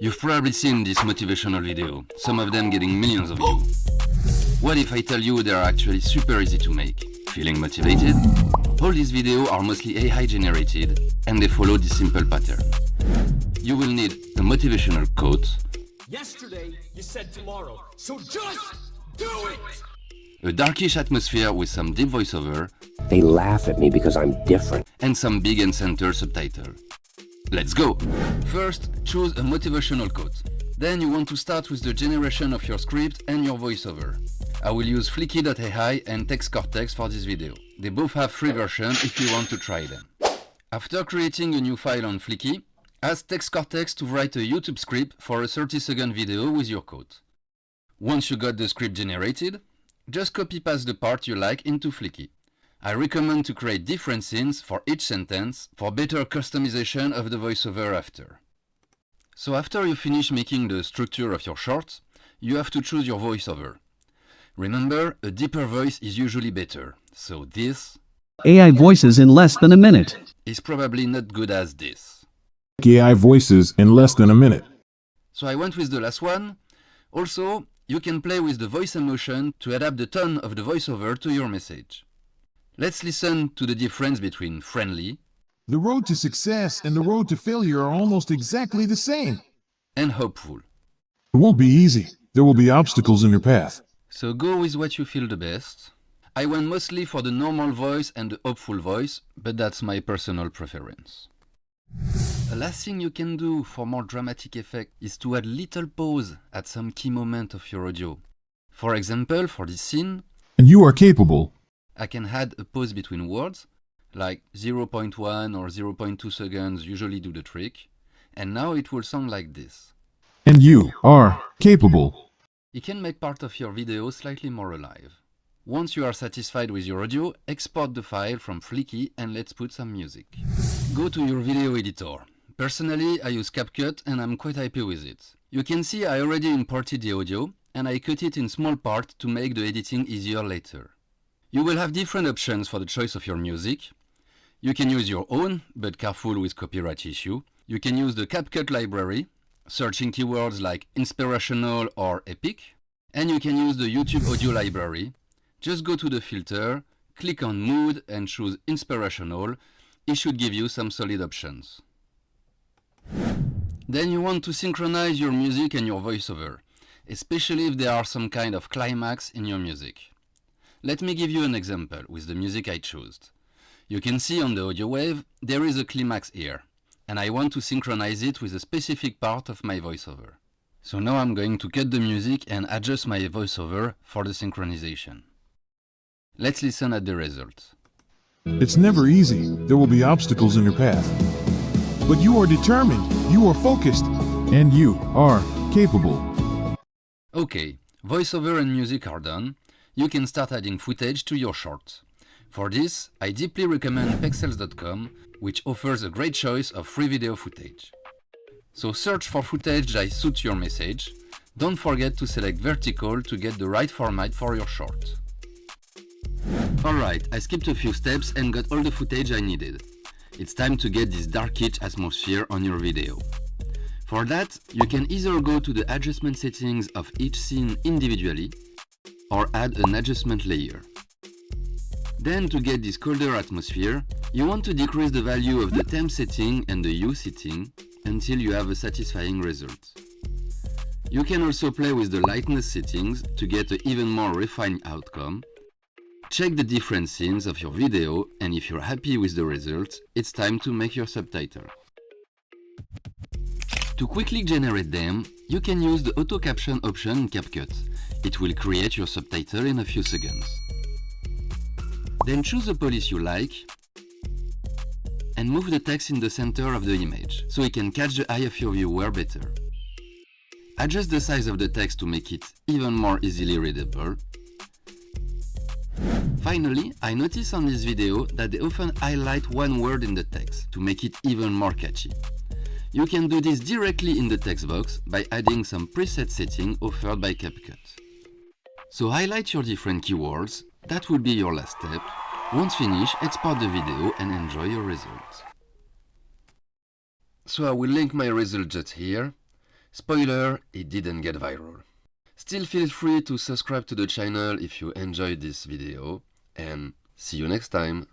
You've probably seen this motivational video, some of them getting millions of views. What if I tell you they are actually super easy to make? Feeling motivated? All these videos are mostly AI generated and they follow this simple pattern. You will need a motivational quote. Yesterday you said tomorrow, so just do it! A darkish atmosphere with some deep voiceover. They laugh at me because I'm different. And some big and center subtitle. Let's go! First, choose a motivational quote. Then you want to start with the generation of your script and your voiceover. I will use Fliki.ai and TextCortex for this video. They both have free versions if you want to try them. After creating a new file on Fliki, ask TextCortex to write a YouTube script for a 30-second video with your quote. Once you got the script generated, just copy-paste the part you like into Fliki. I recommend to create different scenes for each sentence for better customization of the voiceover after. So after you finish making the structure of your short, you have to choose your voiceover. Remember, a deeper voice is usually better, so this AI voices in less than a minute is probably not good as this. AI voices in less than a minute. So I went with the last one. Also, you can play with the voice emotion to adapt the tone of the voiceover to your message. Let's listen to the difference between friendly. The road to success and the road to failure are almost exactly the same. And hopeful. It won't be easy. There will be obstacles in your path. So go with what you feel the best. I went mostly for the normal voice and the hopeful voice, but that's my personal preference. The last thing you can do for more dramatic effect is to add little pause at some key moment of your audio. For example, for this scene, And you are capable. I can add a pause between words, like 0.1 or 0.2 seconds usually do the trick, and now it will sound like this. And you are capable. It can make part of your video slightly more alive. Once you are satisfied with your audio, export the file from Fliki and let's put some music. Go to your video editor. Personally, I use CapCut and I'm quite happy with it. You can see I already imported the audio and I cut it in small parts to make the editing easier later. You will have different options for the choice of your music. You can use your own, but careful with copyright issue. You can use the CapCut library, searching keywords like inspirational or epic. And you can use the YouTube audio library. Just go to the filter, click on mood and choose inspirational. It should give you some solid options. Then you want to synchronize your music and your voiceover, especially if there are some kind of climax in your music. Let me give you an example with the music I chose. You can see on the audio wave there is a climax here, and I want to synchronize it with a specific part of my voiceover. So now I'm going to cut the music and adjust my voiceover for the synchronization. Let's listen at the results. It's never easy. There will be obstacles in your path. But you are determined, you are focused, and you are capable. Okay, voiceover and music are done. You can start adding footage to your short. For this, I deeply recommend pexels.com, which offers a great choice of free video footage. So search for footage that suits your message. Don't forget to select vertical to get the right format for your short. Alright, I skipped a few steps and got all the footage I needed. It's time to get this darkish atmosphere on your video. For that, you can either go to the adjustment settings of each scene individually, or add an adjustment layer. Then to get this colder atmosphere, you want to decrease the value of the temp setting and the hue setting until you have a satisfying result. You can also play with the lightness settings to get an even more refined outcome. Check the different scenes of your video and if you're happy with the results, it's time to make your subtitle. To quickly generate them, you can use the auto caption option in CapCut. It will create your subtitle in a few seconds. Then choose the police you like and move the text in the center of the image so it can catch the eye of your viewer better. Adjust the size of the text to make it even more easily readable. Finally, I notice on this video that they often highlight one word in the text to make it even more catchy. You can do this directly in the text box by adding some preset setting offered by CapCut. So highlight your different keywords. That will be your last step. Once finished, export the video and enjoy your results. So I will link my result just here. Spoiler, it didn't get viral. Still feel free to subscribe to the channel if you enjoyed this video, and see you next time!